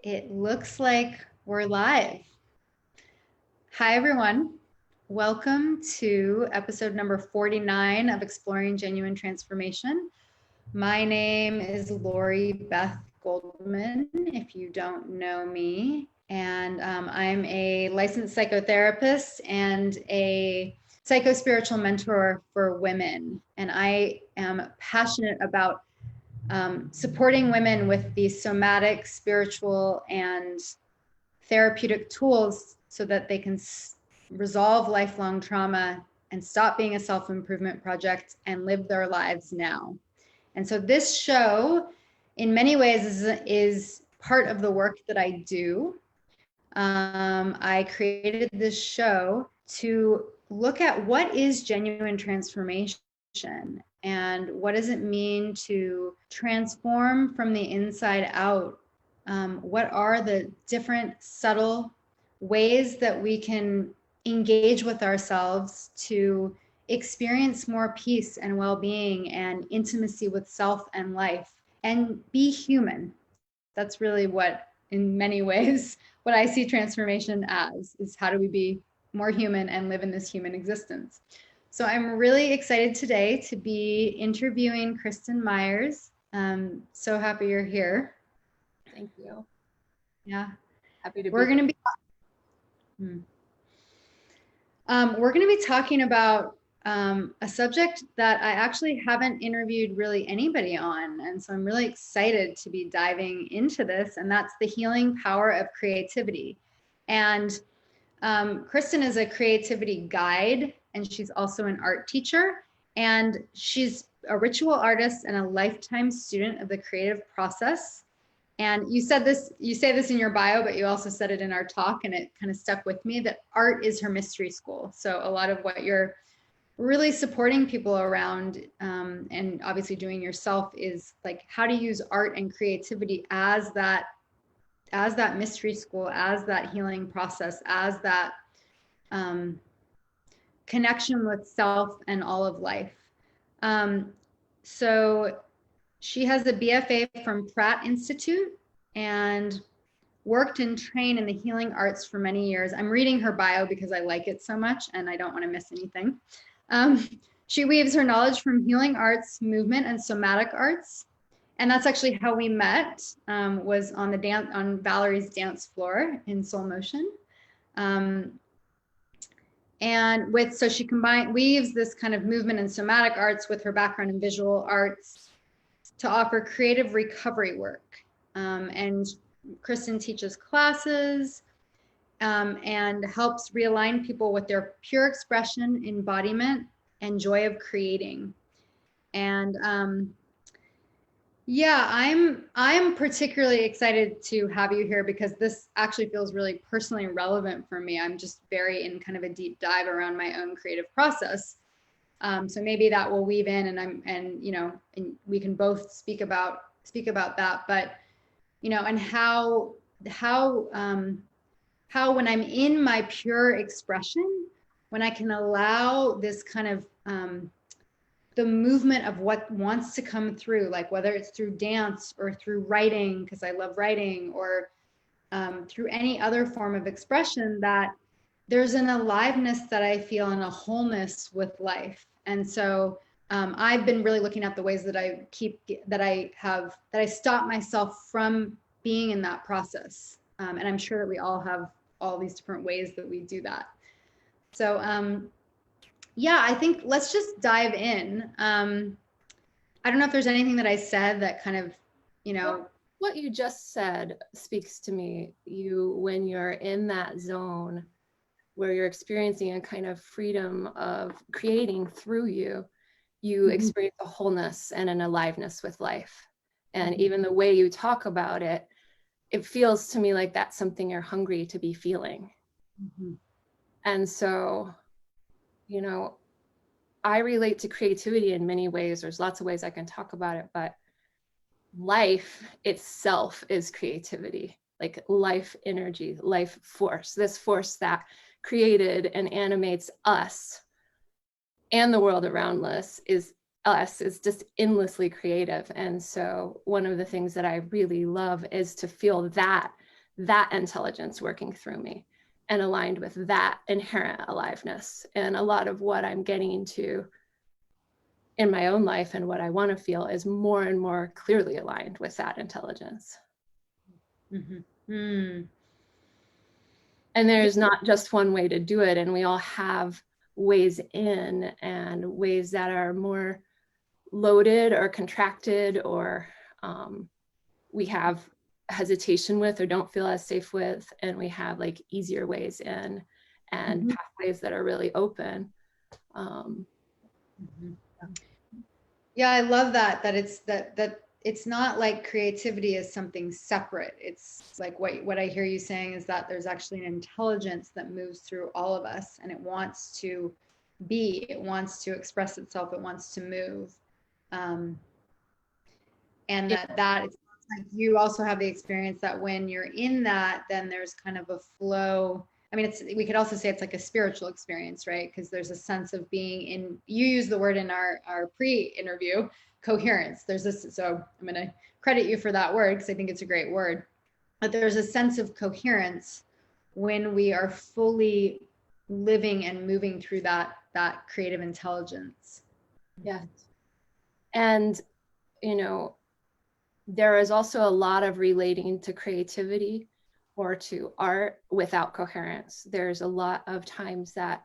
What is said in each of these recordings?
It looks like we're live. Hi, everyone. Welcome to episode number 49 of Exploring Genuine Transformation. My name is Lori Beth Goldman, if you don't know me. And I'm a licensed psychotherapist and a psycho-spiritual mentor for women. And I am passionate about supporting women with these somatic, spiritual, and therapeutic tools so that they can resolve lifelong trauma and stop being a self-improvement project and live their lives now. And so this show, in many ways, is part of the work that I do. I created this show to look at what is genuine transformation and what does it mean to transform from the inside out. What are the different subtle ways that we can engage with ourselves to experience more peace and well-being and intimacy with self and life and be human? That's really what, in many ways, what I see transformation as, is how do we be more human and live in this human existence. So I'm really excited today to be interviewing Kristen Myers. So happy you're here. Thank you. Yeah. Happy to be. We're going to be talking about a subject that I actually haven't interviewed really anybody on. And so I'm really excited to be diving into this, and that's the healing power of creativity. And Kristen is a creativity guide, and she's also an art teacher, and she's a ritual artist and a lifetime student of the creative process. And you say this in your bio, but you also said it in our talk, and it kind of stuck with me, that art is her mystery school. So a lot of what you're really supporting people around, and obviously doing yourself, is like how to use art and creativity as that mystery school, as that healing process, as that connection with self and all of life. So she has a BFA from Pratt Institute and worked and trained in the healing arts for many years. I'm reading her bio because I like it so much and I don't want to miss anything. She weaves her knowledge from healing arts, movement, and somatic arts. And that's actually how we met, was on Valerie's dance floor in Soul Motion. So she weaves this kind of movement and somatic arts with her background in visual arts to offer creative recovery work. And Kristen teaches classes and helps realign people with their pure expression, embodiment, and joy of creating. And yeah, I'm particularly excited to have you here because this actually feels really personally relevant for me. I'm just very in kind of a deep dive around my own creative process. So maybe that will weave in, and we can both speak about that. But and how when I'm in my pure expression, when I can allow this kind of the movement of what wants to come through, like whether it's through dance or through writing, because I love writing, or through any other form of expression, that there's an aliveness that I feel and a wholeness with life. And so I've been really looking at the ways that I stop myself from being in that process. And I'm sure that we all have all these different ways that we do that. So yeah, I think let's just dive in. I don't know if there's anything that I said that kind of, What you just said speaks to me. When you're in that zone where you're experiencing a kind of freedom of creating through you, you experience a wholeness and an aliveness with life. And even the way you talk about it, it feels to me like that's something you're hungry to be feeling. And so, I relate to creativity in many ways. There's lots of ways I can talk about it, but life itself is creativity, like life energy, life force, this force that created and animates us and the world around us is just endlessly creative. And so one of the things that I really love is to feel that that intelligence working through me and aligned with that inherent aliveness. And a lot of what I'm getting to in my own life and what I want to feel is more and more clearly aligned with that intelligence. Mm-hmm. Mm. And there's not just one way to do it. And we all have ways in and ways that are more loaded or contracted, or we have hesitation with or don't feel as safe with. And we have like easier ways in and Mm-hmm. pathways that are really open. Mm-hmm. Yeah, I love that it's that it's not like creativity is something separate. It's like what I hear you saying is that there's actually an intelligence that moves through all of us, and it wants to be, it wants to express itself, it wants to move. Um, and that it's like you also have the experience that when you're in that, then there's kind of a flow. I mean, we could also say it's like a spiritual experience, right? Because there's a sense of being in, you use the word in our pre-interview, coherence. There's this, so I'm going to credit you for that word because I think it's a great word. But there's a sense of coherence when we are fully living and moving through that creative intelligence. Yeah. And, there is also a lot of relating to creativity or to art without coherence. There's a lot of times that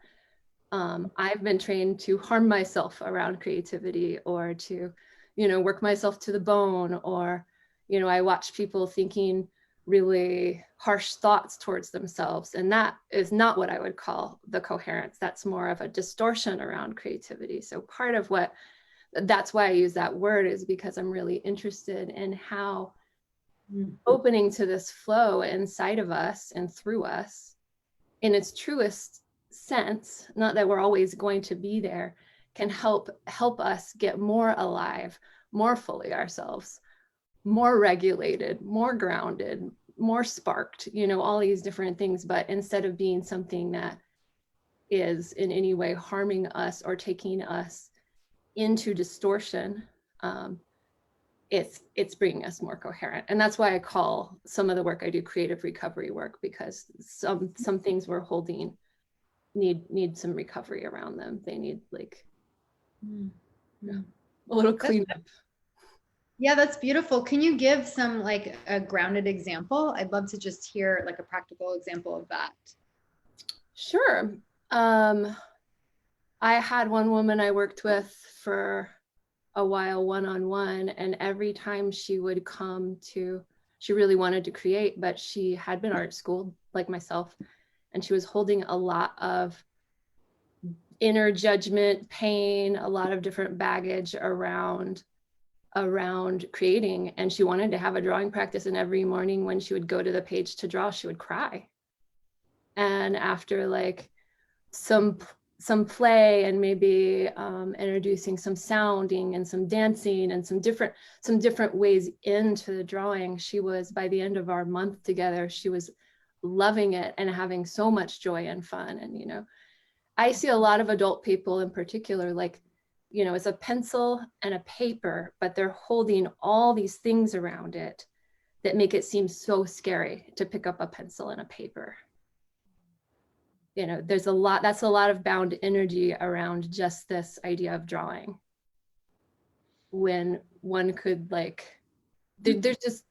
I've been trained to harm myself around creativity, or to, work myself to the bone, or, I watch people thinking really harsh thoughts towards themselves. And that is not what I would call the coherence. That's more of a distortion around creativity. So part of that's why I use that word, is because I'm really interested in how opening to this flow inside of us and through us in its truest sense, not that we're always going to be there, can help us get more alive, more fully ourselves, more regulated, more grounded, more sparked, all these different things. But instead of being something that is in any way harming us or taking us into distortion, it's bringing us more coherent. And that's why I call some of the work I do creative recovery work, because some things we're holding need some recovery around them. They need like a little cleanup. Yeah, that's beautiful. Can you give some like a grounded example? I'd love to just hear like a practical example of that. Sure. I had one woman I worked with for a while one-on-one, and every time she would come to, she really wanted to create, but she had been art schooled like myself, and she was holding a lot of inner judgment, pain, a lot of different baggage around creating. And she wanted to have a drawing practice, and every morning when she would go to the page to draw, she would cry. And after like some play and maybe introducing some sounding and some dancing and some different ways into the drawing, she was, by the end of our month together, she was loving it and having so much joy and fun. And I see a lot of adult people in particular, like, it's a pencil and a paper, but they're holding all these things around it that make it seem so scary to pick up a pencil and a paper. That's a lot of bound energy around just this idea of drawing, when one could there's just,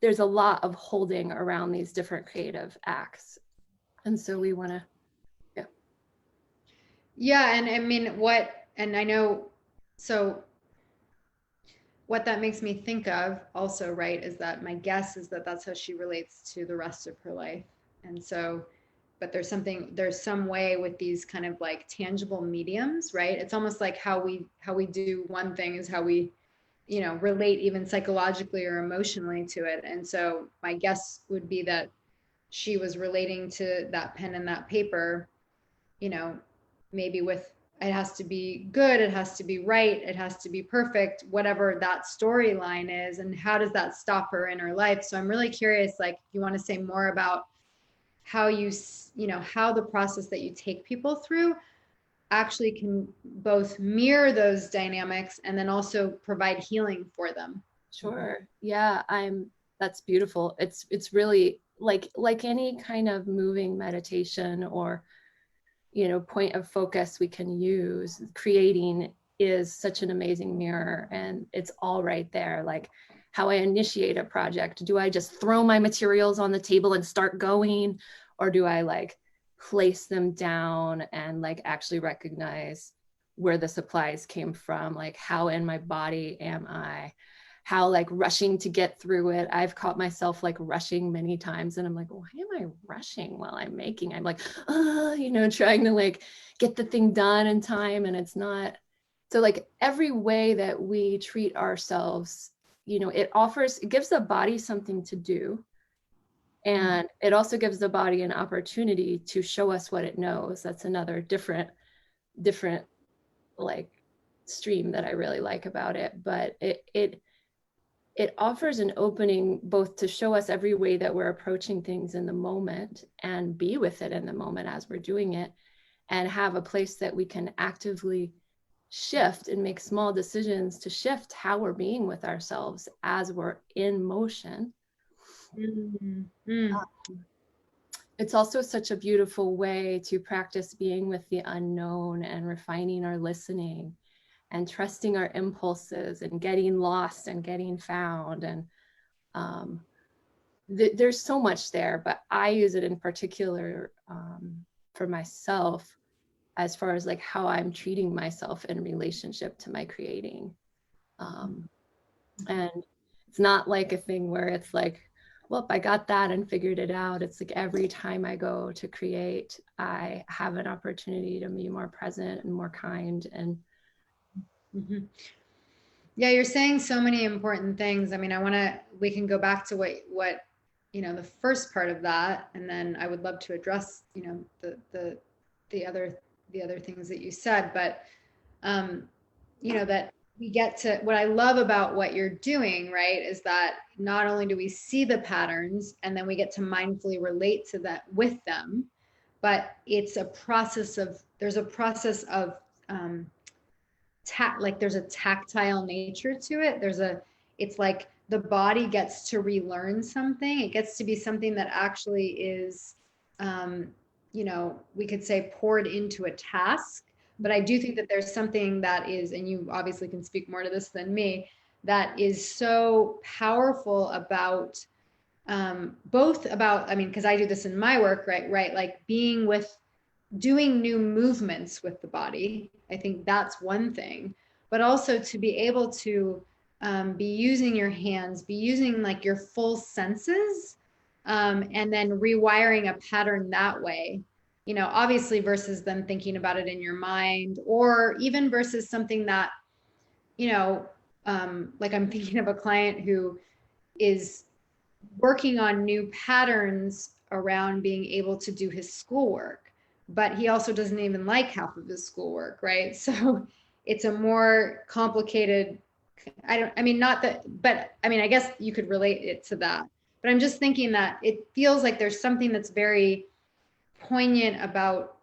there's a lot of holding around these different creative acts. And so we want to, Yeah, and I mean, and I know, so what that makes me think of also, right, is that my guess is that that's how she relates to the rest of her life. And so, but there's some way with these kind of like tangible mediums, right? It's almost like how we do one thing is how we, relate even psychologically or emotionally to it. And so my guess would be that she was relating to that pen and that paper, maybe with, it has to be good, it has to be right, it has to be perfect, whatever that storyline is. And how does that stop her in her life? So I'm really curious, like, if you want to say more about how how the process that you take people through actually can both mirror those dynamics and then also provide healing for them. Sure. Yeah, That's beautiful. It's really like any kind of moving meditation or, you know, point of focus we can use. Creating is such an amazing mirror, and it's all right there. Like how I initiate a project. Do I just throw my materials on the table and start going, or do I like place them down and like actually recognize where the supplies came from? Like how in my body am I? How like rushing to get through it. I've caught myself like rushing many times, and I'm like, why am I rushing while I'm making? I'm like, you know, trying to like get the thing done in time, and it's not. So like every way that we treat ourselves, you know, it gives the body something to do, and it also gives the body an opportunity to show us what it knows. That's another different like stream that I really like about it. But it offers an opening both to show us every way that we're approaching things in the moment and be with it in the moment as we're doing it, and have a place that we can actively shift and make small decisions to shift how we're being with ourselves as we're in motion. Mm-hmm. It's also such a beautiful way to practice being with the unknown and refining our listening and trusting our impulses and getting lost and getting found. And there's so much there, but I use it in particular for myself as far as like how I'm treating myself in relationship to my creating. And it's not like a thing where it's like, well, I got that and figured it out. It's like every time I go to create, I have an opportunity to be more present and more kind. And Mm-hmm. Yeah, you're saying so many important things. I mean, we can go back to what, the first part of that, and then I would love to address, the other things that you said, but, that we get to, what I love about what you're doing, right, is that not only do we see the patterns and then we get to mindfully relate to that with them, but there's a process of, like there's a tactile nature to it. It's like the body gets to relearn something. It gets to be something that actually is, we could say poured into a task. But I do think that there's something that is, and you obviously can speak more to this than me, that is so powerful about, both about, I mean, because I do this in my work, right, like doing new movements with the body. I think that's one thing, but also to be able to, be using your hands, be using like your full senses, and then rewiring a pattern that way. Obviously versus them thinking about it in your mind, or even versus something that, you know, like I'm thinking of a client who is working on new patterns around being able to do his schoolwork, but he also doesn't even like half of his schoolwork, right? So it's a more complicated, I mean, not that, but I mean, I guess you could relate it to that. But I'm just thinking that it feels like there's something that's very poignant about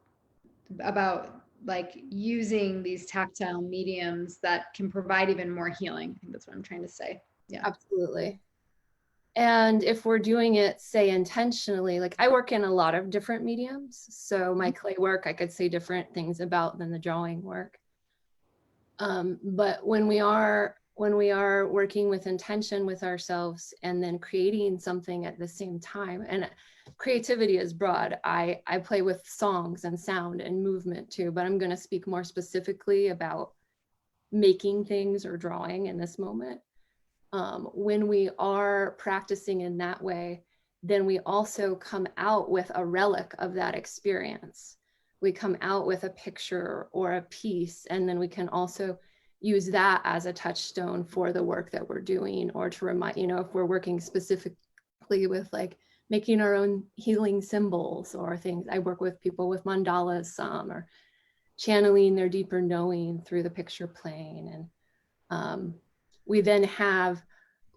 like using these tactile mediums that can provide even more healing. I think that's what I'm trying to say. Yeah. absolutely. And if we're doing it, say, intentionally, like I work in a lot of different mediums. So my clay work, I could say different things about than the drawing work. But when we are working with intention with ourselves and then creating something at the same time, and creativity is broad. I play with songs and sound and movement too, but I'm going to speak more specifically about making things or drawing in this moment. When we are practicing in that way, then we also come out with a relic of that experience. We come out with a picture or a piece, and then we can also use that as a touchstone for the work that we're doing, or to remind, if we're working specifically with like making our own healing symbols or things. I work with people with mandalas some, or channeling their deeper knowing through the picture plane. And we then have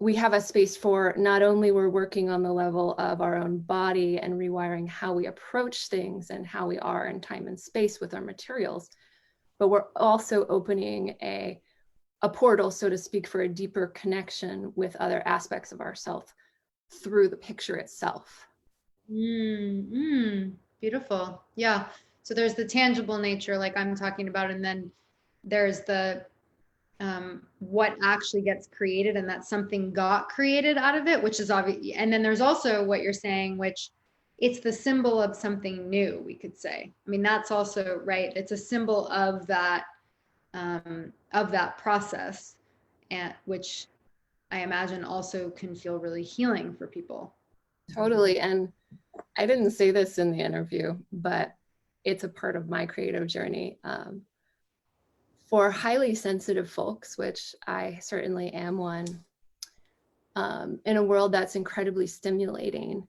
a space for, not only we're working on the level of our own body and rewiring how we approach things and how we are in time and space with our materials, but we're also opening a portal, so to speak, for a deeper connection with other aspects of ourself, through the picture itself. Beautiful. Yeah. So there's the tangible nature, like I'm talking about, and then there's the what actually gets created, and that something got created out of it, which is obvious. And then there's also what you're saying, which it's the symbol of something new, we could say. I mean, that's also right. It's a symbol of that process, and which I imagine also can feel really healing for people. Totally. And I didn't say this in the interview, but it's a part of my creative journey. For highly sensitive folks, which I certainly am one, in a world that's incredibly stimulating,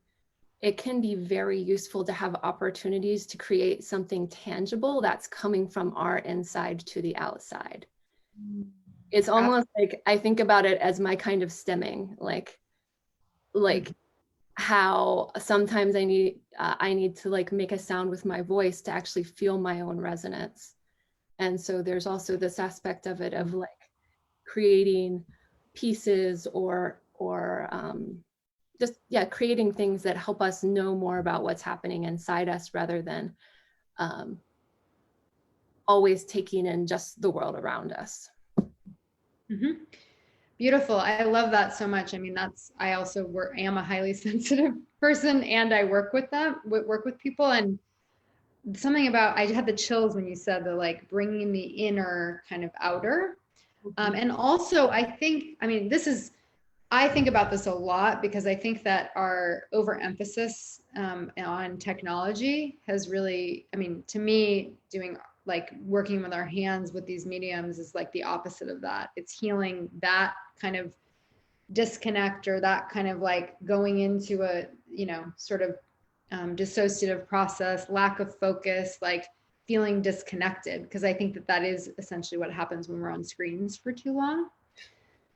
it can be very useful to have opportunities to create something tangible that's coming from our inside to the outside. It's almost like I think about it as my kind of stemming, like how sometimes I need to like make a sound with my voice to actually feel my own resonance. And so there's also this aspect of it of like creating pieces or just creating things that help us know more about what's happening inside us rather than always taking in just the world around us. Mm-hmm. Beautiful. I love that so much. I mean, I also am a highly sensitive person, and I work with people, and something about, I had the chills when you said the like bringing the inner kind of outer. And also I think, I mean, I think about this a lot because I think that our overemphasis on technology has really, I mean, to me, doing like working with our hands with these mediums is like the opposite of that. It's healing that kind of disconnect, or that kind of like going into a, sort of dissociative process, lack of focus, like feeling disconnected. Because I think that is essentially what happens when we're on screens for too long.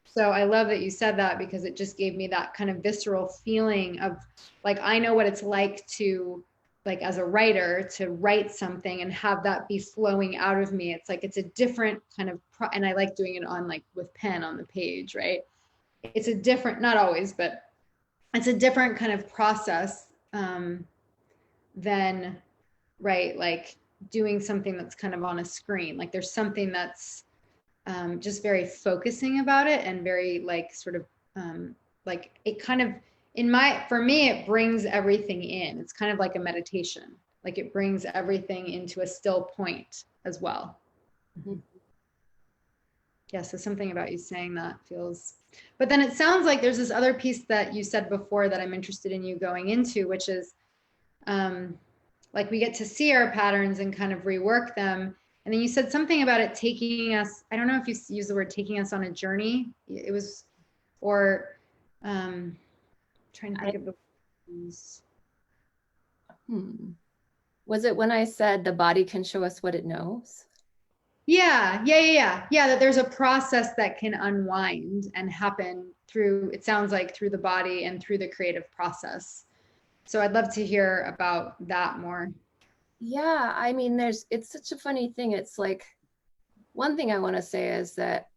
So I love that you said that, because it just gave me that kind of visceral feeling of like, I know what it's like to, like, as a writer, to write something and have that be flowing out of me. It's like, it's a different kind of, and I like doing it on like with pen on the page, right? It's a different, not always, but it's a different kind of process than, right, like doing something that's kind of on a screen. Like there's something that's just very focusing about it, and very like sort of like it kind of, for me, it brings everything in. It's kind of like a meditation. Like it brings everything into a still point as well. Mm-hmm. Yeah, so something about you saying that feels, but then it sounds like there's this other piece that you said before that I'm interested in you going into, which is like we get to see our patterns and kind of rework them. And then you said something about it taking us, I don't know if you used the word taking us on a journey. It was, or trying to think of the words. Was it when I said the body can show us what it knows? Yeah. That there's a process that can unwind and happen through, it sounds like, through the body and through the creative process. So I'd love to hear about that more. Yeah, I mean, it's such a funny thing. It's like, one thing I want to say is that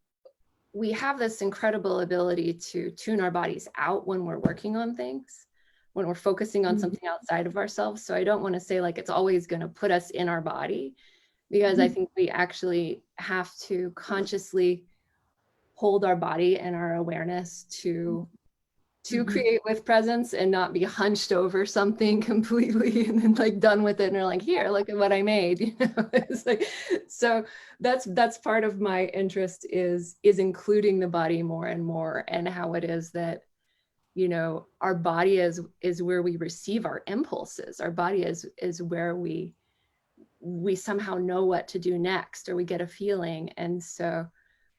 we have this incredible ability to tune our bodies out when we're working on things, when we're focusing on something outside of ourselves. So I don't want to say like it's always going to put us in our body, because I think we actually have to consciously hold our body and our awareness to create with presence, and not be hunched over something completely and then like done with it and are like, here, look at what I made. It's like, so that's part of my interest is including the body more and more, and how it is that, our body is where we receive our impulses. Our body is where we somehow know what to do next, or we get a feeling. And so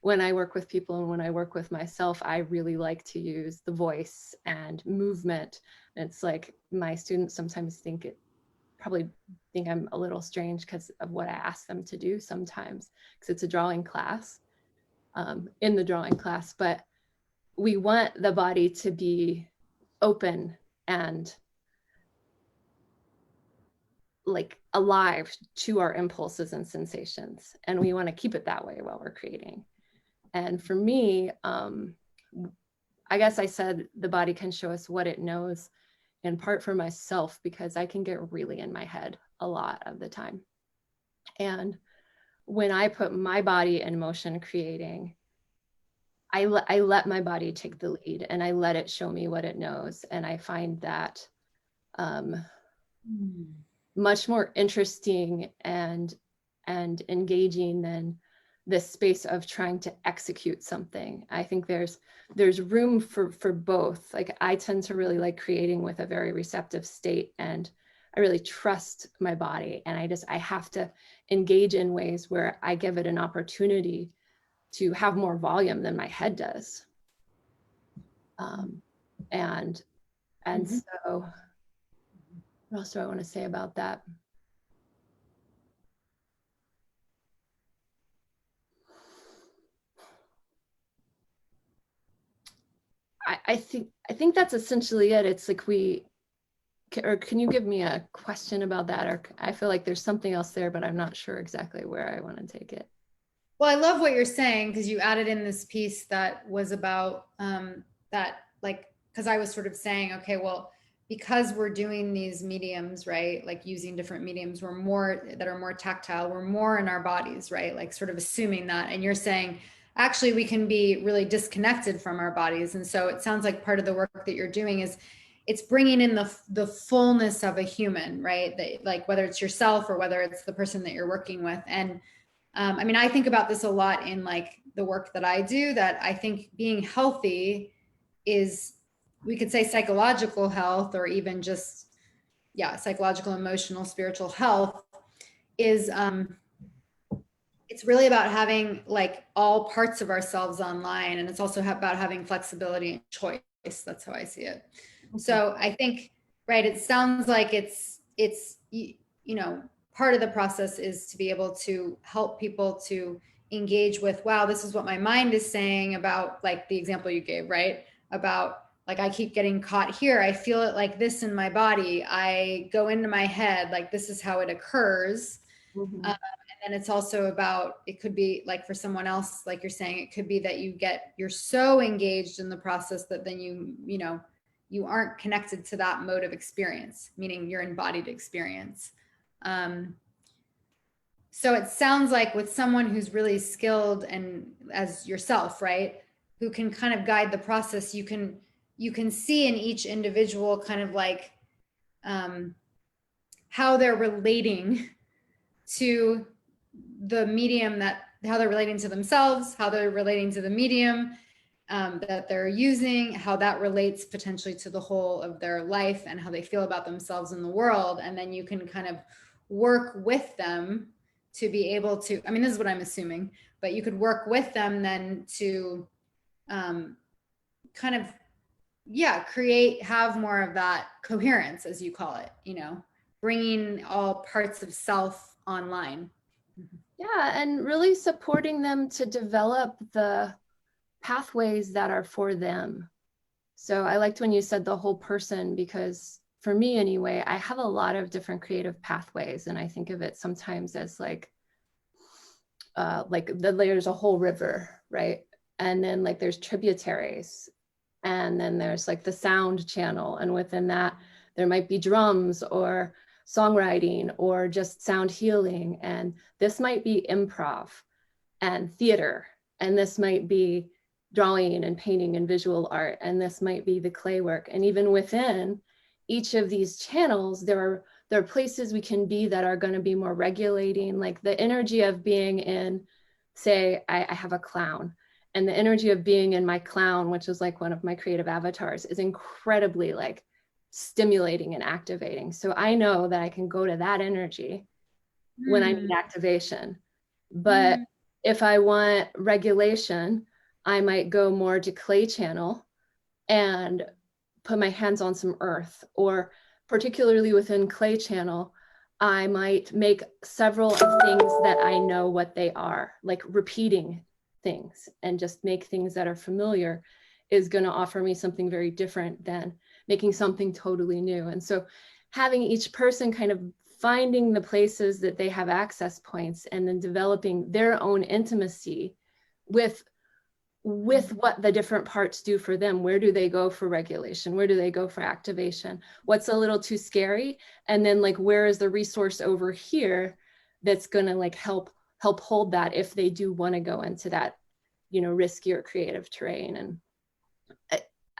when I work with people and when I work with myself, I really like to use the voice and movement. And it's like my students sometimes probably think I'm a little strange because of what I ask them to do sometimes, because it's a drawing class, in the drawing class, but we want the body to be open and like alive to our impulses and sensations. And we want to keep it that way while we're creating. And for me, I guess I said the body can show us what it knows, in part for myself, because I can get really in my head a lot of the time. And when I put my body in motion creating, I let my body take the lead, and I let it show me what it knows. And I find that much more interesting and engaging than this space of trying to execute something. I think there's room for both. Like, I tend to really like creating with a very receptive state, and I really trust my body, and I have to engage in ways where I give it an opportunity to have more volume than my head does. And so what else do I want to say about that? I think that's essentially it. It's like or can you give me a question about that? Or I feel like there's something else there, but I'm not sure exactly where I want to take it. Well, I love what you're saying, because you added in this piece that was about that, like, because I was sort of saying, okay, well, because we're doing these mediums, right? Like using different mediums, we're more that are more tactile, we're more in our bodies, right? Like sort of assuming that. And you're saying, actually, we can be really disconnected from our bodies. And so it sounds like part of the work that you're doing is it's bringing in the fullness of a human, right? That, like, whether it's yourself or whether it's the person that you're working with. And I mean, I think about this a lot in like the work that I do, that I think being healthy is, we could say psychological health, or even just, yeah, psychological, emotional, spiritual health is, it's really about having like all parts of ourselves online. And it's also about having flexibility and choice. That's how I see it. So I think, right, it sounds like you know, part of the process is to be able to help people to engage with, wow, this is what my mind is saying about, like the example you gave, right? About, like, I keep getting caught here. I feel it like this in my body. I go into my head, like this is how it occurs. And then it's also about, it could be like for someone else, like you're saying, it could be that you're so engaged in the process that then you know, you aren't connected to that mode of experience, meaning your embodied experience. So it sounds like with someone who's really skilled, and as yourself, right, who can kind of guide the process, you can see in each individual kind of like how they're relating to the medium, that how they're relating to themselves, how they're relating to the medium that they're using, how that relates potentially to the whole of their life and how they feel about themselves in the world. And then you can kind of work with them to be able to, I mean, this is what I'm assuming, but you could work with them then to kind of, yeah, have more of that coherence, as you call it, you know, bringing all parts of self online. Yeah, and really supporting them to develop the pathways that are for them. So I liked when you said the whole person, because for me anyway, I have a lot of different creative pathways, and I think of it sometimes as like there's a whole river, right? And then like there's tributaries, and then there's like the sound channel, and within that there might be drums or songwriting or just sound healing, and this might be improv and theater, and this might be drawing and painting and visual art, and this might be the clay work. And even within each of these channels, there are places we can be that are going to be more regulating, like the energy of being in, say, I have a clown, and the energy of being in my clown, which is like one of my creative avatars, is incredibly like stimulating and activating. So I know that I can go to that energy when I need activation. But if I want regulation, I might go more to clay channel and put my hands on some earth. Or particularly within clay channel, I might make several of things that I know what they are, like repeating things, and just make things that are familiar is going to offer me something very different than making something totally new. And so having each person kind of finding the places that they have access points, and then developing their own intimacy with with what the different parts do for them. Where do they go for regulation? Where do they go for activation? What's a little too scary? And then like, where is the resource over here that's gonna like help hold that if they do wanna go into that, you know, riskier creative terrain. And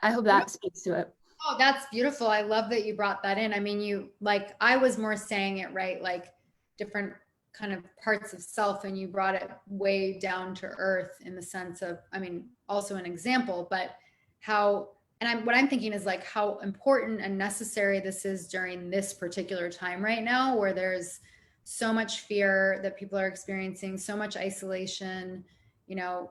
I hope that speaks to it. Oh, that's beautiful. I love that you brought that in. I mean, you like, I was more saying it right, like different kind of parts of self, and you brought it way down to earth in the sense of, I mean, also an example, but how, and what I'm thinking is like how important and necessary this is during this particular time right now, where there's so much fear that people are experiencing, so much isolation, you know,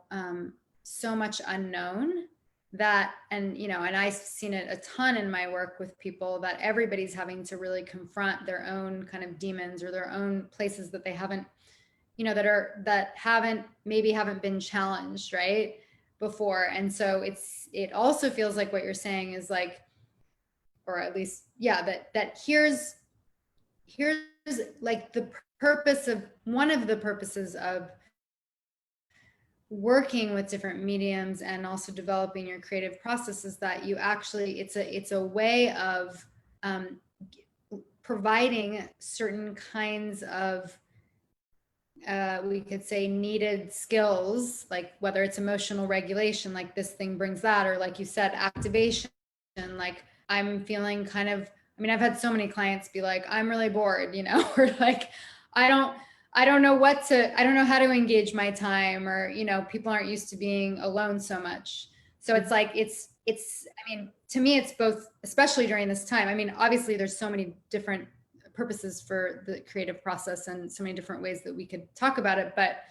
so much unknown that, and you know, and I've seen it a ton in my work with people, that everybody's having to really confront their own kind of demons or their own places that they haven't, you know, that haven't been challenged right before. And so it also feels like what you're saying is like, or at least, yeah, that here's like the purpose of, one of the purposes of working with different mediums and also developing your creative processes, that you actually, it's a way of providing certain kinds of we could say needed skills, like whether it's emotional regulation, like this thing brings that, or like you said, activation, like I'm feeling kind of, I mean, I've had so many clients be like, I'm really bored, you know, or like, I don't I don't know I don't know how to engage my time, or, you know, people aren't used to being alone so much. So it's like, I mean, to me, it's both, especially during this time. I mean, obviously there's so many different purposes for the creative process and so many different ways that we could talk about it, but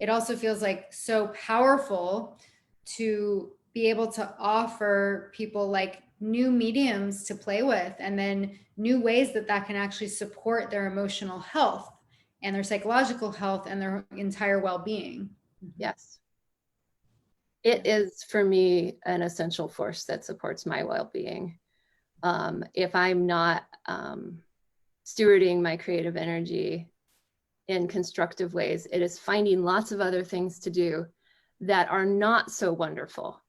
it also feels like so powerful to be able to offer people like new mediums to play with, and then new ways that can actually support their emotional health and their psychological health and their entire well-being. Yes. It is for me an essential force that supports my well-being. If I'm not stewarding my creative energy in constructive ways, it is finding lots of other things to do that are not so wonderful.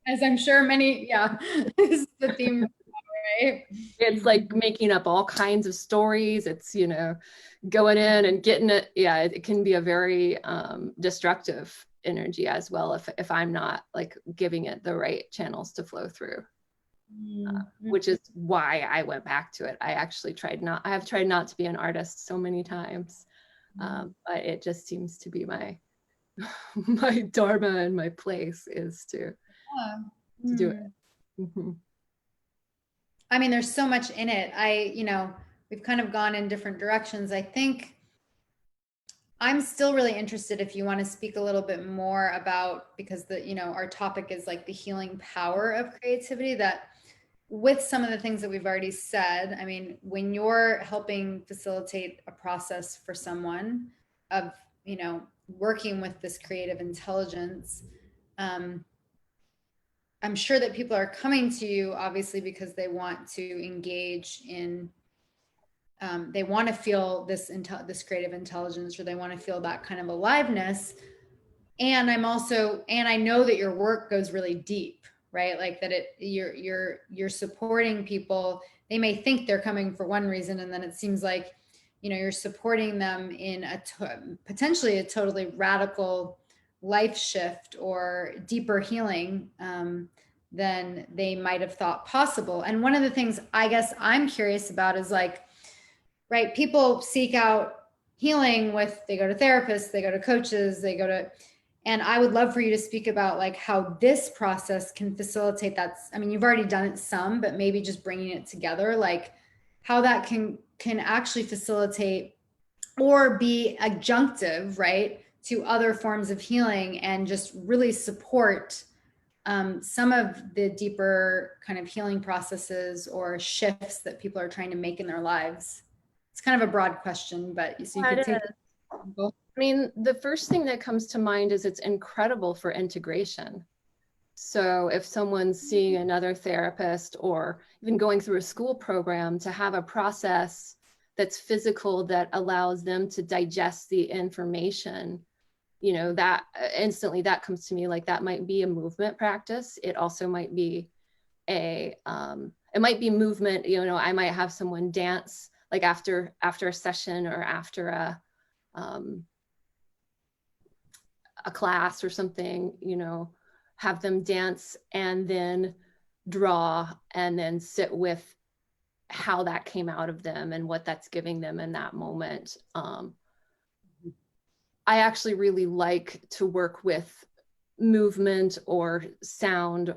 As I'm sure many, yeah, is the theme, right? It's like making up all kinds of stories. It's, you know, going in and getting it. Yeah, it can be a very destructive energy as well if I'm not like giving it the right channels to flow through. Which is why I went back to it. I have tried not to be an artist so many times, but it just seems to be my my dharma and my place is to do it. Mm-hmm. I mean, there's so much in it. You know, we've kind of gone in different directions. I think I'm still really interested if you want to speak a little bit more about, because you know, our topic is like the healing power of creativity, that with some of the things that we've already said, I mean, when you're helping facilitate a process for someone of, you know, working with this creative intelligence, I'm sure that people are coming to you obviously because they want to engage in, they want to feel this creative intelligence, or they want to feel that kind of aliveness. And I know that your work goes really deep, right? Like that you're supporting people. They may think they're coming for one reason, and then it seems like, you know, you're supporting them in potentially a totally radical life shift or deeper healing than they might have thought possible. And one of the things I guess I'm curious about is like, right, people seek out healing they go to therapists, they go to coaches, and I would love for you to speak about like how this process can facilitate that. I mean, you've already done it some, but maybe just bringing it together, like how that can actually facilitate or be adjunctive, right, to other forms of healing, and just really support some of the deeper kind of healing processes or shifts that people are trying to make in their lives. It's kind of a broad question, but so you could take it. I mean, the first thing that comes to mind is it's incredible for integration. So if someone's seeing another therapist or even going through a school program, to have a process that's physical that allows them to digest the information, that instantly that comes to me, like that might be a movement practice. It also might be it might be movement. I might have someone dance like after a session or after a class or something, have them dance and then draw and then sit with how that came out of them and what that's giving them in that moment. I actually really like to work with movement or sound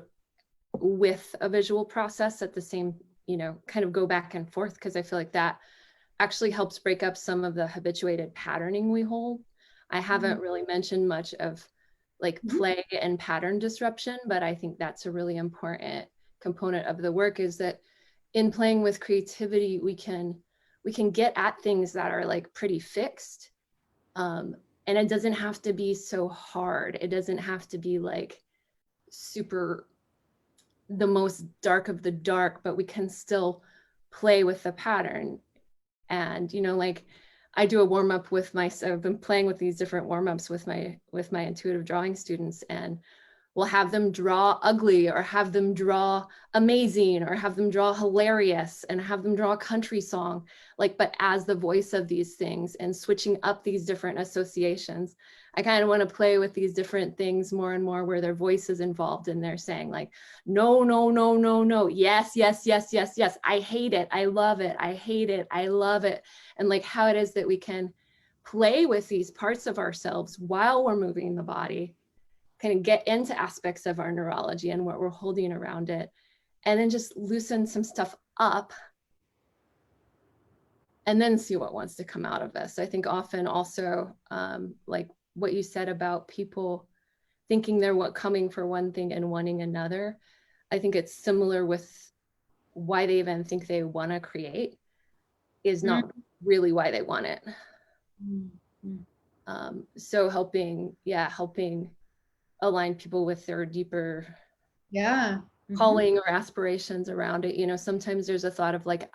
with a visual process at the same, kind of go back and forth, because I feel like that actually helps break up some of the habituated patterning we hold. I haven't really mentioned much of like play and pattern disruption, but I think that's a really important component of the work, is that in playing with creativity, we can get at things that are like pretty fixed. And it doesn't have to be so hard. It doesn't have to be like super the most dark of the dark, but we can still play with the pattern. And like I do a warm-up with I've been playing with these different warm-ups with my intuitive drawing students, and we'll have them draw ugly, or have them draw amazing, or have them draw hilarious, and have them draw a country song, like, but as the voice of these things, and switching up these different associations. I kind of want to play with these different things more and more, where their voice is involved and they're saying like, no, no, no, no, no, yes, yes, yes, yes, yes, I hate it, I love it, I hate it, I love it. And like how it is that we can play with these parts of ourselves while we're moving the body, kind of get into aspects of our neurology and what we're holding around it, and then just loosen some stuff up and then see what wants to come out of this. I think often also like what you said about people thinking they're coming for one thing and wanting another. I think it's similar with why they even think they want to create is not really why they want it. So helping align people with their deeper calling or aspirations around it. Sometimes there's a thought of like,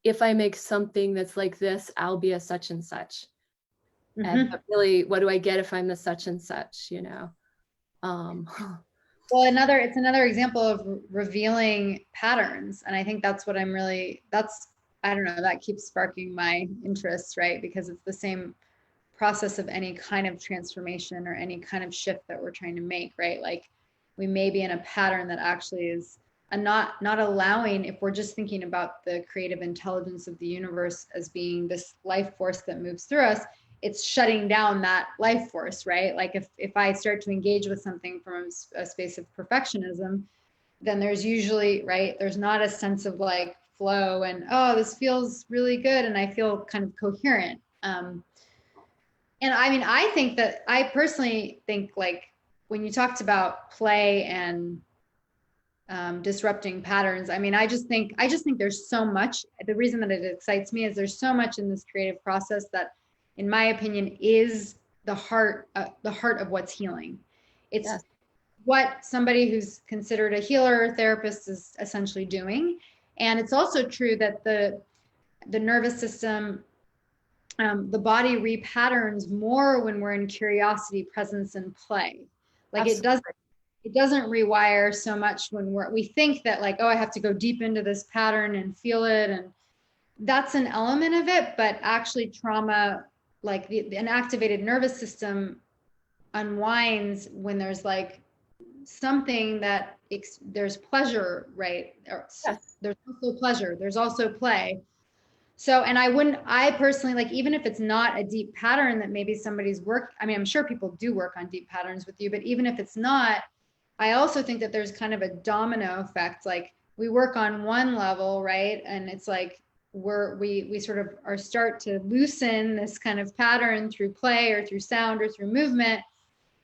if I make something that's like this, I'll be a such and such. And but really, what do I get if I'm the such and such, Well, it's another example of revealing patterns. And I think that's what I don't know, that keeps sparking my interest, right? Because it's the same process of any kind of transformation or any kind of shift that we're trying to make, right? Like we may be in a pattern that actually is not allowing, if we're just thinking about the creative intelligence of the universe as being this life force that moves through us, it's shutting down that life force, right? Like if I start to engage with something from a space of perfectionism, then there's usually, right, there's not a sense of like flow and, oh, this feels really good and I feel kind of coherent. And I mean, I personally think like when you talked about play and disrupting patterns, I mean, I just think there's so much. The reason that it excites me is there's so much in this creative process that, in my opinion, is the heart of what's healing. It's what somebody who's considered a healer or therapist is essentially doing. And it's also true that the nervous system, the body repatterns more when we're in curiosity, presence, and play. Like Absolutely. It doesn't rewire so much when we think that like, oh, I have to go deep into this pattern and feel it. And that's an element of it, but actually trauma, like an activated nervous system unwinds when there's like something that there's pleasure, right? Yes. There's also pleasure, there's also play. So, and I personally, like, even if it's not a deep pattern that maybe somebody's I mean, I'm sure people do work on deep patterns with you, but even if it's not, I also think that there's kind of a domino effect. Like we work on one level, right? And it's like, we sort of start to loosen this kind of pattern through play or through sound or through movement.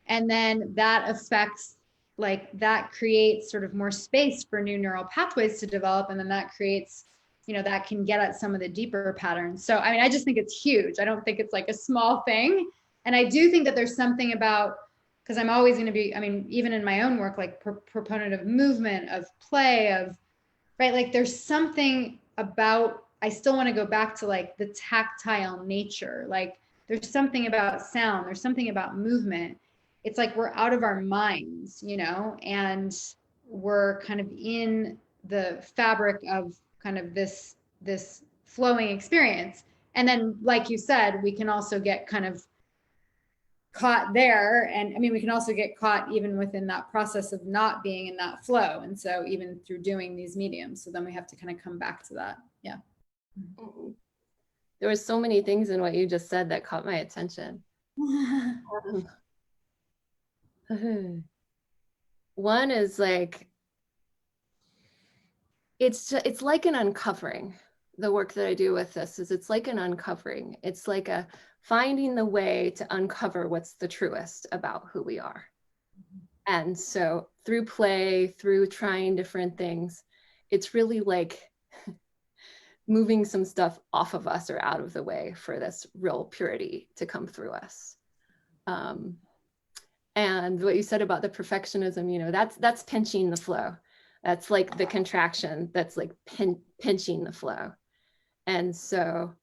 And then that affects, like that creates sort of more space for new neural pathways to develop. And then that creates, that can get at some of the deeper patterns. So, I mean, I just think it's huge. I don't think it's like a small thing. And I do think that there's something about, because I'm always going to be, I mean, even in my own work, like proponent of movement, of play, of, right? Like there's something about, I still want to go back to like the tactile nature. Like There's something about sound, there's something about movement. It's like we're out of our minds, you know, and we're kind of in the fabric of kind of this flowing experience. And then, like you said, we can also get kind of caught there. And I mean, we can also get caught even within that process of not being in that flow. And so even through doing these mediums, so then we have to kind of come back to that. Yeah. Mm-hmm. There were so many things in what you just said that caught my attention. One is like, it's like an uncovering. The work that I do with this is it's like an uncovering. It's like a finding the way to uncover what's the truest about who we are. And so through play, through trying different things, it's really like moving some stuff off of us or out of the way for this real purity to come through us. And what you said about the perfectionism, you know, that's pinching the flow. That's like the contraction that's like pinching the flow. And so,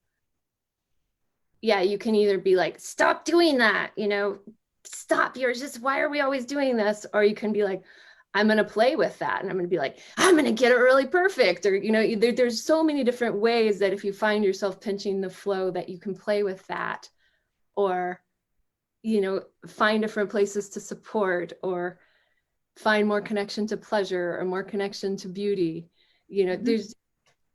yeah, you can either be like, stop doing that, you know, stop, you're just, why are we always doing this? Or you can be like, I'm going to play with that. And I'm going to be like, I'm going to get it really perfect. Or, you know, there's so many different ways that if you find yourself pinching the flow that you can play with that, or, you know, find different places to support, or find more connection to pleasure or more connection to beauty. You know,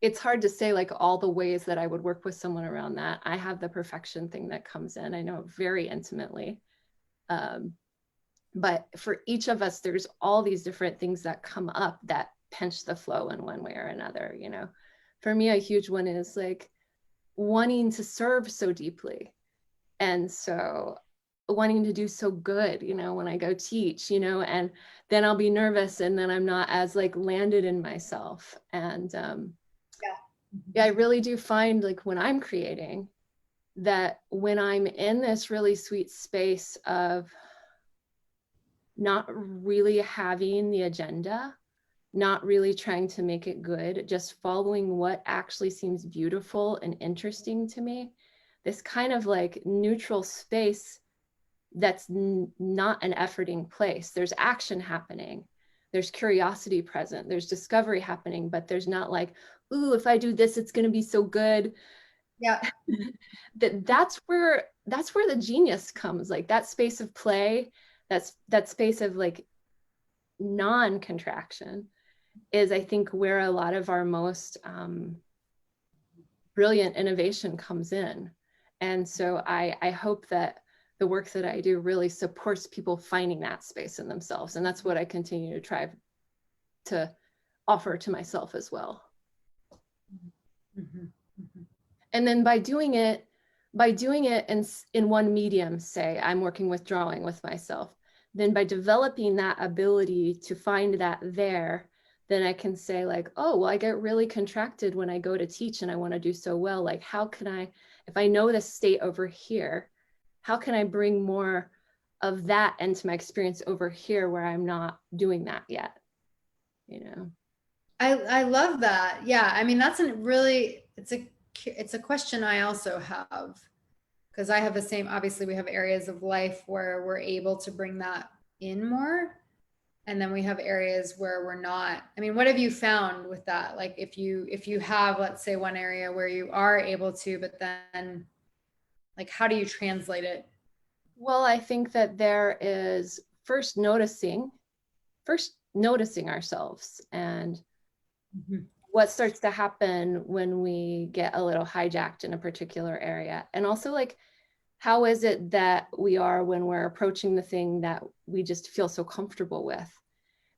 it's hard to say like all the ways that I would work with someone around that. I have the perfection thing that comes in. I know it very intimately. But for each of us, there's all these different things that come up that pinch the flow in one way or another. You know, for me, a huge one is like wanting to serve so deeply. And so wanting to do so good, you know, when I go teach, you know, and then I'll be nervous and then I'm not as like landed in myself. And yeah, I really do find like when I'm creating that when I'm in this really sweet space of not really having the agenda, not really trying to make it good, just following what actually seems beautiful and interesting to me, this kind of like neutral space that's not an efforting place. There's action happening. There's curiosity present. There's discovery happening, but there's not like, ooh, if I do this, it's going to be so good. Yeah. That's where the genius comes. Like that space of play, that space of like non-contraction is, I think, where a lot of our most brilliant innovation comes in. And so I hope that the work that I do really supports people finding that space in themselves. And that's what I continue to try to offer to myself as well. Mm-hmm. Mm-hmm. And then by doing it in one medium, say I'm working with drawing with myself, then by developing that ability to find that there, then I can say like, oh, well, I get really contracted when I go to teach and I want to do so well. Like, how can I, if I know this state over here, how can I bring more of that into my experience over here where I'm not doing that yet? You know? I love that. Yeah. I mean, that's a really, it's a question I also have, because I have the same, obviously we have areas of life where we're able to bring that in more. And then we have areas where we're not. I mean, what have you found with that? Like if you have, let's say, one area where you are able to, but then like how do you translate it? Well, I think that there is first noticing ourselves and what starts to happen when we get a little hijacked in a particular area. And also like, how is it that we are when we're approaching the thing that we just feel so comfortable with,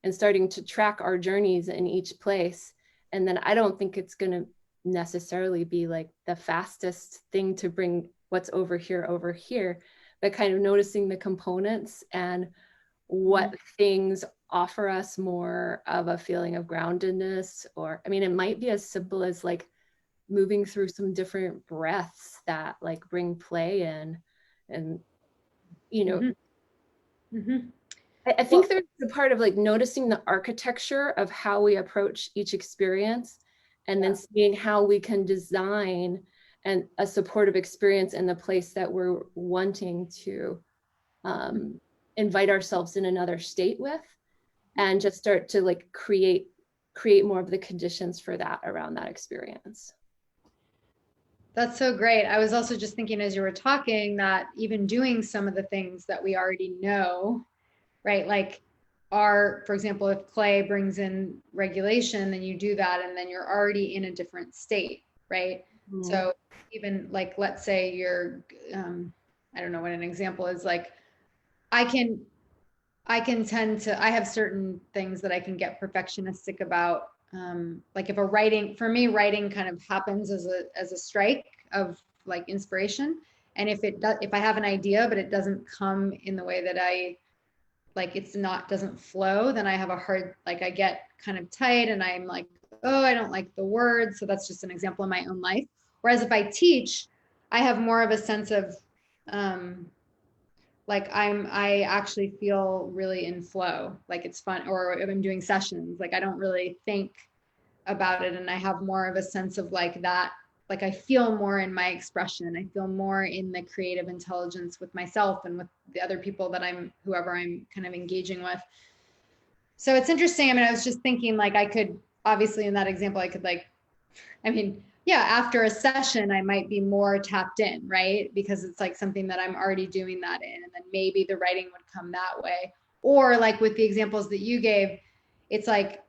and starting to track our journeys in each place. And then I don't think it's going to necessarily be like the fastest thing to bring what's over here, but kind of noticing the components and what things offer us more of a feeling of groundedness. Or, I mean, it might be as simple as like moving through some different breaths that like bring play in. And, you know, I think there's a part of like noticing the architecture of how we approach each experience, and then seeing how we can design and a supportive experience in the place that we're wanting to invite ourselves in another state with, and just start to like create more of the conditions for that around that experience. That's so great. I was also just thinking as you were talking that even doing some of the things that we already know, right? Like for example, if clay brings in regulation, then you do that and then you're already in a different state, right? Mm-hmm. So even like, let's say you're, I don't know what an example is, like I have certain things that I can get perfectionistic about. Like if for me, writing kind of happens as a strike of like inspiration. And if I have an idea, but it doesn't come in the way that I like, doesn't flow, then I have I get kind of tight and I'm like, oh, I don't like the word. So that's just an example in my own life. Whereas if I teach, I have more of a sense of, like I actually feel really in flow, like it's fun, or if I'm doing sessions, like I don't really think about it. And I have more of a sense of like that, like I feel more in my expression. I feel more in the creative intelligence with myself and with the other people that whoever I'm kind of engaging with. So it's interesting. I mean, I was just thinking like I could, obviously in that example, I could yeah, after a session, I might be more tapped in, right? Because it's like something that I'm already doing that in, and then maybe the writing would come that way. Or like with the examples that you gave, it's like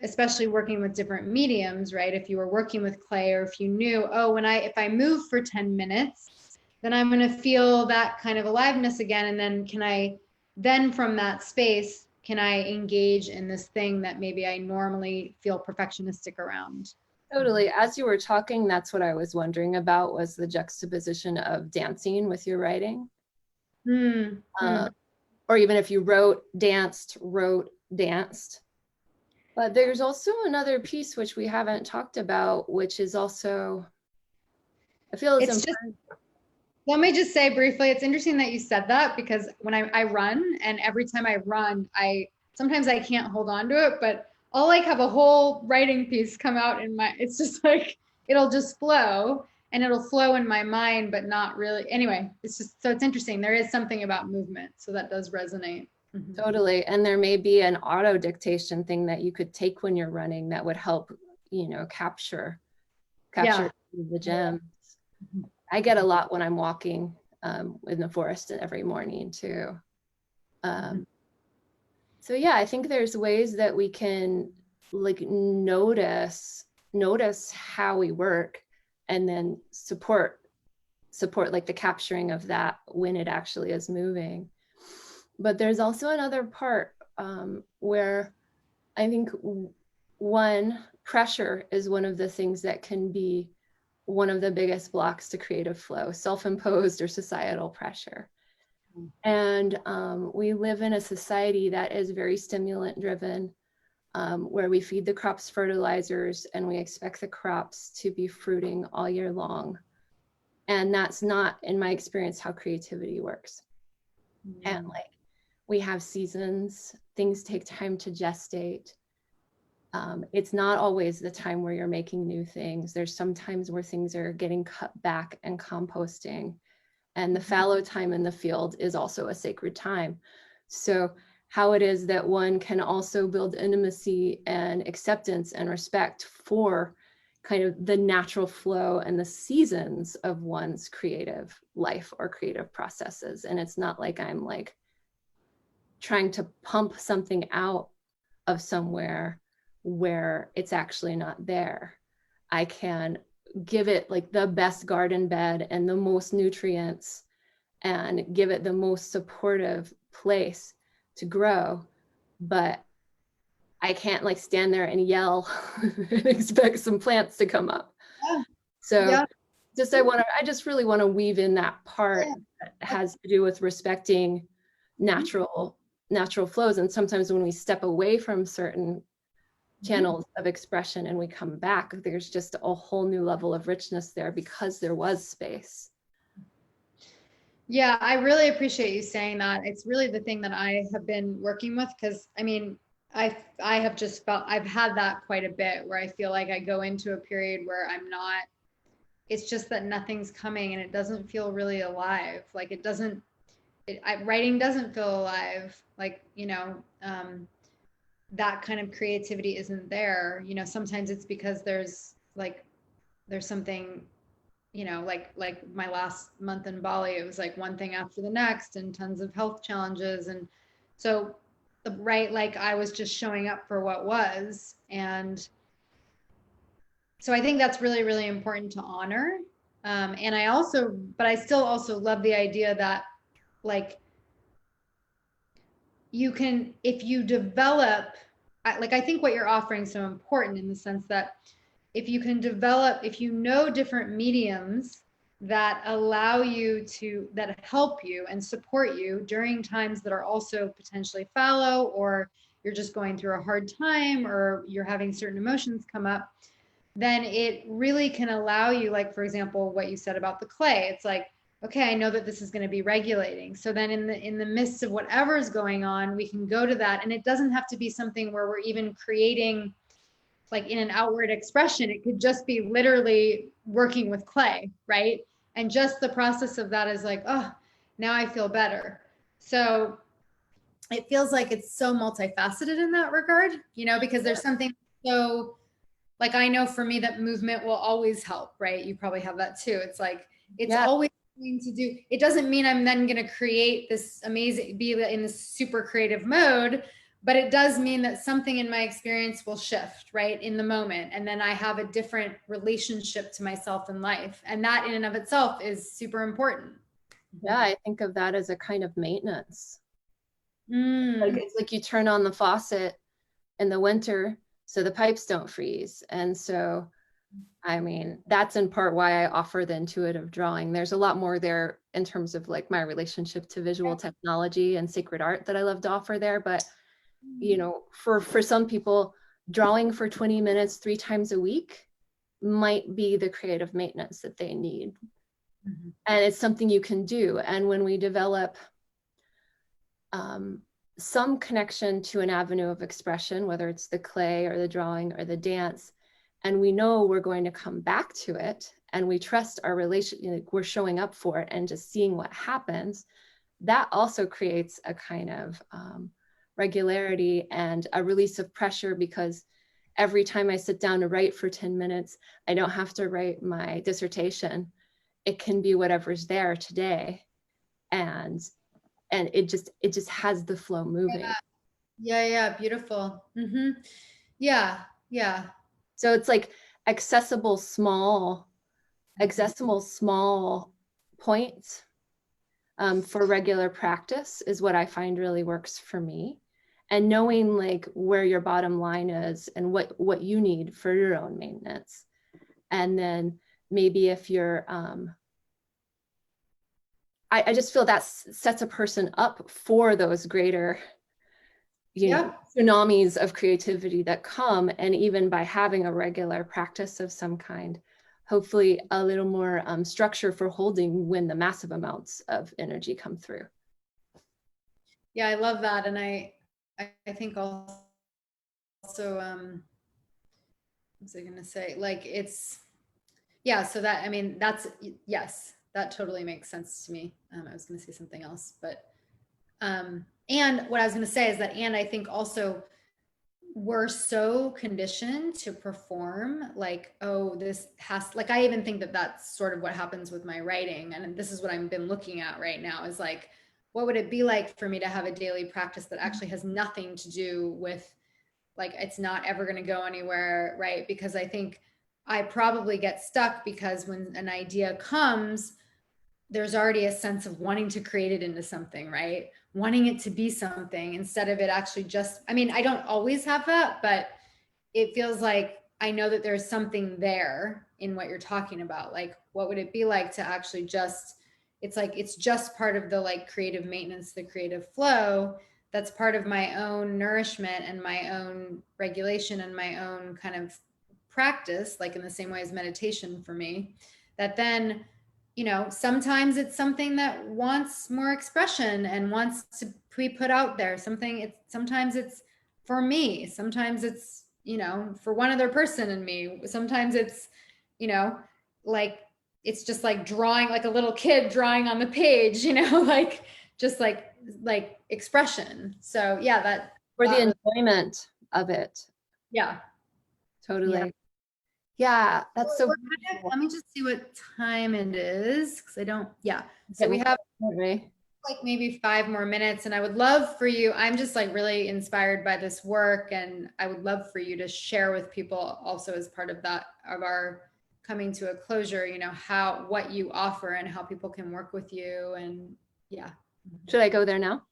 especially working with different mediums, right? If you were working with clay, or if you knew, oh, if I move for 10 minutes, then I'm going to feel that kind of aliveness again. And then from that space, can I engage in this thing that maybe I normally feel perfectionistic around? Totally. As you were talking, that's what I was wondering about, was the juxtaposition of dancing with your writing. Or even if you wrote, danced. But there's also another piece which we haven't talked about, which is also, I feel it's important. Let me just say briefly, it's interesting that you said that, because when I run, and every time I run, sometimes I can't hold on to it, but I'll like have a whole writing piece come out it's just like, it'll just flow, and it'll flow in my mind, but not really. Anyway, so it's interesting. There is something about movement, so that does resonate. Mm-hmm. Totally. And there may be an auto dictation thing that you could take when you're running that would help, capture the gems. Yeah. I get a lot when I'm walking in the forest every morning too. So yeah, I think there's ways that we can like notice how we work, and then support like the capturing of that when it actually is moving. But there's also another part where I think pressure is one of the things that can be one of the biggest blocks to creative flow, self-imposed or societal pressure. And we live in a society that is very stimulant driven, where we feed the crops fertilizers and we expect the crops to be fruiting all year long. And that's not, in my experience, how creativity works. And like, we have seasons, things take time to gestate. It's not always the time where you're making new things. There's some times where things are getting cut back and composting. And the fallow time in the field is also a sacred time. So how it is that one can also build intimacy and acceptance and respect for kind of the natural flow and the seasons of one's creative life or creative processes. And it's not like I'm like trying to pump something out of somewhere where it's actually not there. I can give it like the best garden bed and the most nutrients and give it the most supportive place to grow, but I can't like stand there and yell and expect some plants to come up. Yeah. So yeah. I just really want to weave in that part that has to do with respecting natural flows. And sometimes when we step away from certain channels of expression and we come back, there's just a whole new level of richness there because there was space. Yeah, I really appreciate you saying that. It's really the thing that I have been working with, because I mean, I have just felt I've had that quite a bit, where I feel like I go into a period where I'm not it's just that nothing's coming and it doesn't feel really alive. Like it doesn't, writing doesn't feel alive. Like, that kind of creativity isn't there. Sometimes it's because there's something, like my last month in Bali, it was like one thing after the next and tons of health challenges. And so, right, like I was just showing up for what was. And so I think that's really, really important to honor. And but I still also love the idea that like you can, if you develop, I think what you're offering is so important in the sense that if you can develop, if you know different mediums that allow you to, that help you and support you during times that are also potentially fallow, or you're just going through a hard time, or you're having certain emotions come up, then it really can allow you, like, for example, what you said about the clay. It's like, okay, I know that this is going to be regulating. So then in the midst of whatever is going on, we can go to that. And it doesn't have to be something where we're even creating like in an outward expression. It could just be literally working with clay, right? And just the process of that is like, oh, now I feel better. So it feels like it's so multifaceted in that regard, because there's something so, like, I know for me that movement will always help, right? You probably have that too. It's like, it's always going to do, it doesn't mean I'm then going to create this amazing, be in this super creative mode, but it does mean that something in my experience will shift, right, in the moment. And then I have a different relationship to myself in life. And that in and of itself is super important. Yeah, I think of that as a kind of maintenance. Mm. It's like you turn on the faucet in the winter so the pipes don't freeze. And so, I mean, that's in part why I offer the intuitive drawing. There's a lot more there in terms of like my relationship to visual technology and sacred art that I love to offer there. But, for some people, drawing for 20 minutes 3 times a week might be the creative maintenance that they need. Mm-hmm. And it's something you can do. And when we develop some connection to an avenue of expression, whether it's the clay or the drawing or the dance, and we know we're going to come back to it, and we trust our relation, we're showing up for it and just seeing what happens, that also creates a kind of regularity and a release of pressure, because every time I sit down to write for 10 minutes, I don't have to write my dissertation. It can be whatever's there today. And it just has the flow moving. Yeah. Beautiful. Mm-hmm. Yeah. So it's like accessible small points for regular practice is what I find really works for me. And knowing like where your bottom line is and what you need for your own maintenance. And then maybe if you're I just feel that sets a person up for those greater, tsunamis of creativity that come. And even by having a regular practice of some kind, hopefully a little more structure for holding when the massive amounts of energy come through. Yeah, I love that. And I think also, what was I going to say? Like so that, I mean, yes, that totally makes sense to me. I was going to say something else, but, and what I was going to say is that, and I think also we're so conditioned to perform like, oh, this has, like, I even think that that's sort of what happens with my writing. And this is what I've been looking at right now is like, what would it be like for me to have a daily practice that actually has nothing to do with, like, it's not ever going to go anywhere, right? Because I think I probably get stuck because when an idea comes, there's already a sense of wanting to create it into something, right? Wanting it to be something instead of it actually just, I mean, I don't always have that, but it feels like I know that there's something there in what you're talking about. Like, what would it be like to actually just, it's like, it's just part of the like creative maintenance, the creative flow. That's part of my own nourishment and my own regulation and my own kind of practice, like in the same way as meditation for me, that then, sometimes it's something that wants more expression and wants to be put out there. Sometimes it's for me. Sometimes it's, for one other person and me. Sometimes it's, like it's just like drawing, like a little kid drawing on the page, like just like expression. So yeah, For the really, enjoyment of it. yeah. Totally. Yeah, that's so Let me just see what time it is because I don't, yeah. So we beautiful. have Right. like maybe 5 more minutes, and I would love for you, I'm just like really inspired by this work, and I would love for you to share with people also as part of that, of our coming to a closure, what you offer and how people can work with you. And yeah. Should I go there now?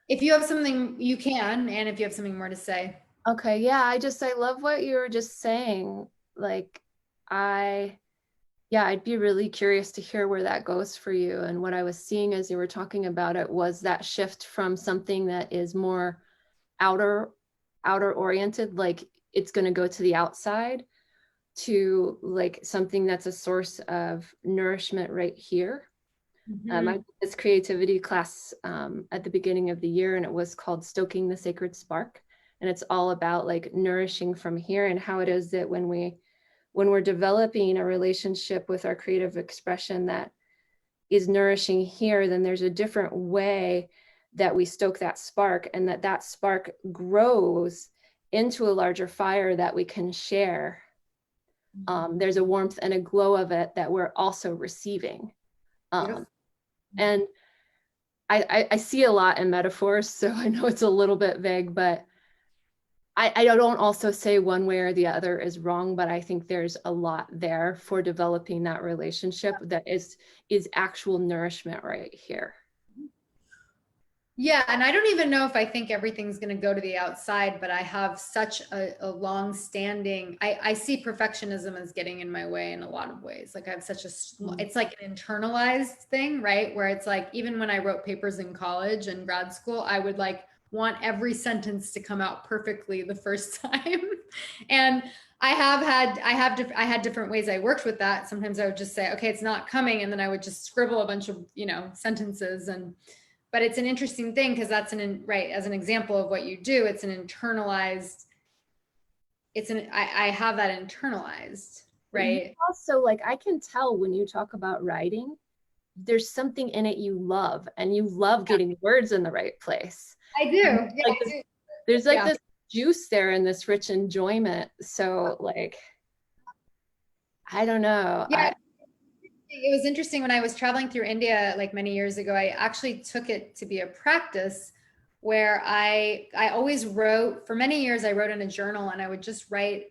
If you have something, you can, and if you have something more to say. Okay, yeah, I love what you were just saying. Like, I'd be really curious to hear where that goes for you. And what I was seeing as you were talking about it was that shift from something that is more outer oriented, like it's going to go to the outside, to like something that's a source of nourishment right here. I did this creativity class at the beginning of the year, and it was called Stoking the Sacred Spark. And it's all about like nourishing from here, and how it is that when we're developing a relationship with our creative expression that is nourishing here, then there's a different way that we stoke that spark, and that spark grows into a larger fire that we can share. There's a warmth and a glow of it that we're also receiving. And I see a lot in metaphors, so I know it's a little bit vague, but I don't also say one way or the other is wrong, but I think there's a lot there for developing that relationship that is actual nourishment right here. Yeah, and I don't even know if I think everything's going to go to the outside, but I have such a long standing, I see perfectionism as getting in my way in a lot of ways. Like I have such a, it's like an internalized thing, right? Where it's like, even when I wrote papers in college and grad school, I would like want every sentence to come out perfectly the first time. And I had different ways I worked with that. Sometimes I would just say, okay, it's not coming. And then I would just scribble a bunch of, sentences. But it's an interesting thing because that's right, as an example of what you do, it's an internalized, I have that internalized, right? Also, like, I can tell when you talk about writing, there's something in it you love, and you love getting words in the right place. I do. Yeah, like this, there's like this juice there and this rich enjoyment. So like, I don't know. Yeah. It was interesting when I was traveling through India like many years ago. I actually took it to be a practice where I always wrote, for many years I wrote in a journal, and I would just write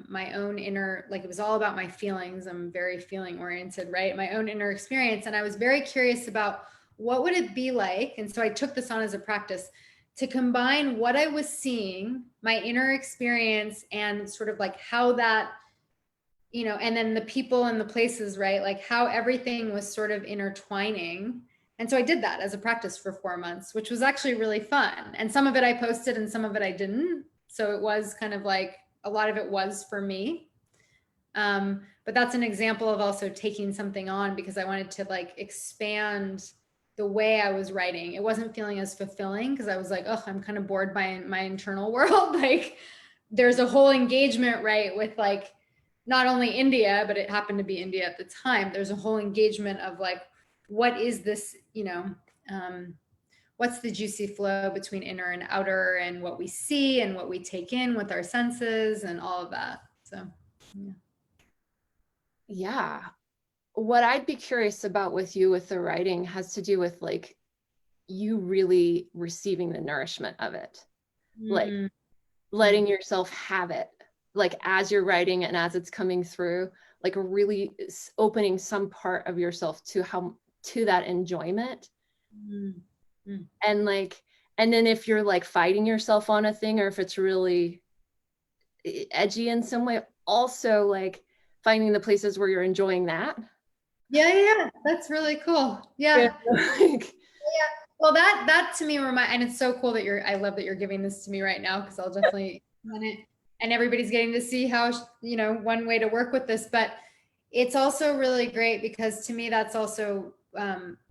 my own inner, like it was all about my feelings. I'm very feeling oriented, right? My own inner experience. And I was very curious about what would it be like. And so I took this on as a practice to combine what I was seeing, my inner experience, and sort of like how that, and then the people and the places, right? Like how everything was sort of intertwining. And so I did that as a practice for 4 months, which was actually really fun. And some of it I posted and some of it I didn't. So it was kind of like a lot of it was for me. But that's an example of also taking something on because I wanted to like expand the way I was writing. It wasn't feeling as fulfilling because I was like, oh, I'm kind of bored by my internal world. Like there's a whole engagement, right? With like, not only India, but it happened to be India at the time. There's a whole engagement of like, what is this, what's the juicy flow between inner and outer, and what we see and what we take in with our senses and all of that. So, yeah. What I'd be curious about with you with the writing has to do with like you really receiving the nourishment of it. Like letting yourself have it, like as you're writing and as it's coming through, like really opening some part of yourself to that enjoyment. And like, and then if you're like fighting yourself on a thing, or if it's really edgy in some way, also like finding the places where you're enjoying that. Yeah, that's really cool. Yeah. Well, that to me and it's so cool that I love that you're giving this to me right now, because I'll definitely run it, and everybody's getting to see how, one way to work with this. But it's also really great because to me, that's also,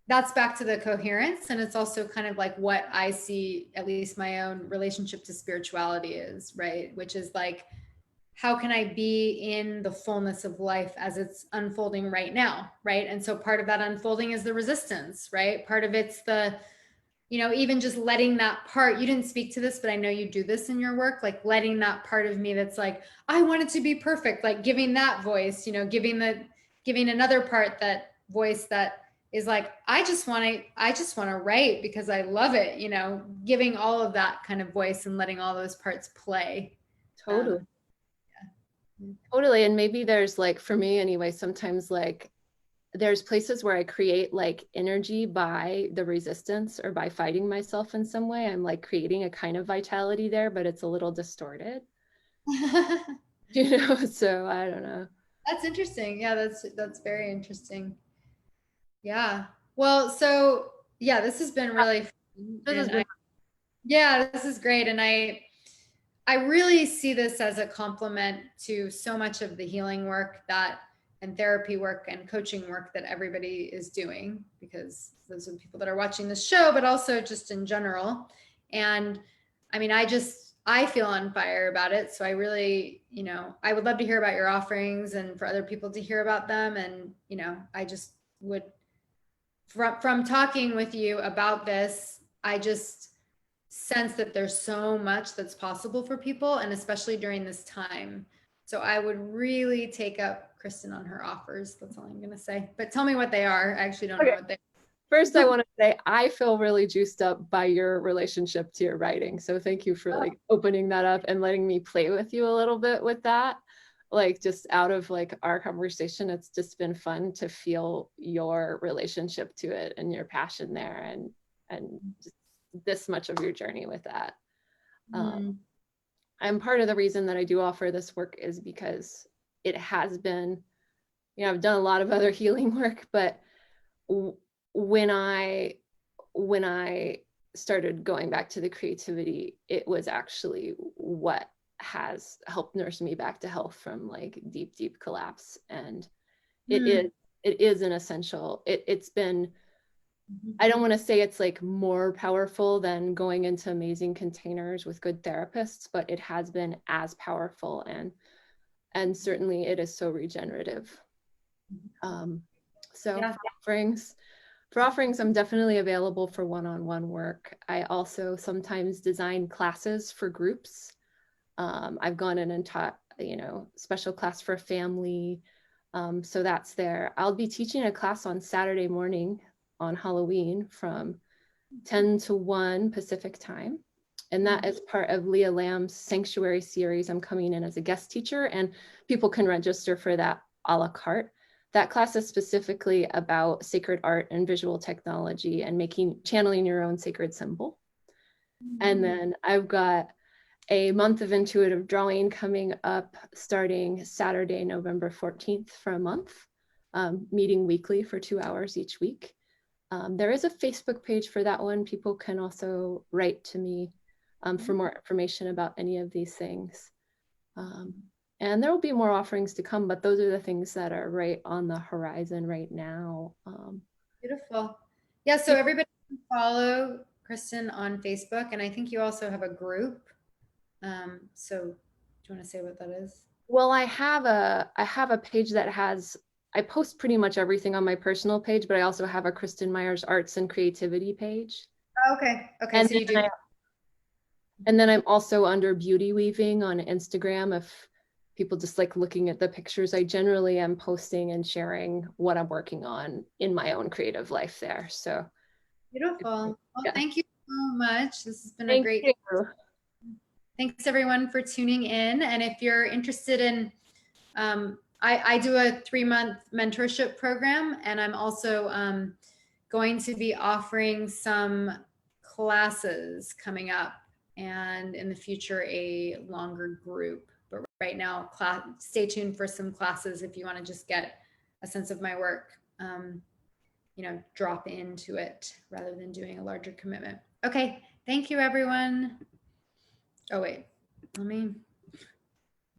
that's back to the coherence. And it's also kind of like what I see, at least my own relationship to spirituality is, right? Which is like, how can I be in the fullness of life as it's unfolding right now, right? And so part of that unfolding is the resistance, right? Part of it's the, even just letting that part, you didn't speak to this, but I know you do this in your work, like letting that part of me that's like, I want it to be perfect, like giving that voice, giving another part that voice that is like, I just want to write because I love it, giving all of that kind of voice and letting all those parts play. Totally. Totally. And maybe there's like, for me anyway, sometimes like there's places where I create like energy by the resistance or by fighting myself in some way. I'm like creating a kind of vitality there, but it's a little distorted. So I don't know. That's interesting. Yeah, that's very interesting. Yeah. Well, so yeah, this has been really fun. This has And been yeah, this is great. And I really see this as a complement to so much of the healing work and therapy work and coaching work that everybody is doing, because those are the people that are watching this show, but also just in general. And I mean, I feel on fire about it. So I really, I would love to hear about your offerings and for other people to hear about them. And, I just would, from talking with you about this, I just sense that there's so much that's possible for people, and especially during this time. So I would really take up Kristen on her offers. That's all I'm going to say. But tell me what they are. I actually don't know what they are. First, I want to say I feel really juiced up by your relationship to your writing. So thank you for like opening that up and letting me play with you a little bit with that. Like just out of like our conversation, it's just been fun to feel your relationship to it and your passion there, and just this much of your journey with that. And part of the reason that I do offer this work is because it has been, I've done a lot of other healing work, but when I started going back to the creativity, it was actually what has helped nurse me back to health from like deep collapse. And it is an essential, it's been, I don't want to say it's like more powerful than going into amazing containers with good therapists, but it has been as powerful, and certainly it is so regenerative. So yeah. For offerings, I'm definitely available for one-on-one work. I also sometimes design classes for groups. I've gone in and taught, special class for a family. So that's there. I'll be teaching a class on Saturday morning on Halloween from 10 to 1 Pacific time. And that is part of Leah Lamb's Sanctuary series. I'm coming in as a guest teacher, and people can register for that a la carte. That class is specifically about sacred art and visual technology and channeling your own sacred symbol. And then I've got a month of intuitive drawing coming up starting Saturday, November 14th for a month, meeting weekly for 2 hours each week. There is a Facebook page for that one. People can also write to me for more information about any of these things. And there will be more offerings to come, but those are the things that are right on the horizon right now. Beautiful. Yeah, so everybody can follow Kristen on Facebook, and I think you also have a group. So do you want to say what that is? Well, I have a page that has, I post pretty much everything on my personal page, but I also have a Kristen Myers Arts and Creativity page. Okay. And so you do. And then I'm also under Beauty Weaving on Instagram. If people just like looking at the pictures, I generally am posting and sharing what I'm working on in my own creative life there. So beautiful. Well, yeah. Thank you so much. This has been a great. Thanks everyone for tuning in. And if you're interested in, I do a 3-month mentorship program, and I'm also going to be offering some classes coming up, and in the future a longer group. But right now, stay tuned for some classes if you want to just get a sense of my work, drop into it rather than doing a larger commitment. Okay, thank you everyone. Oh wait, let me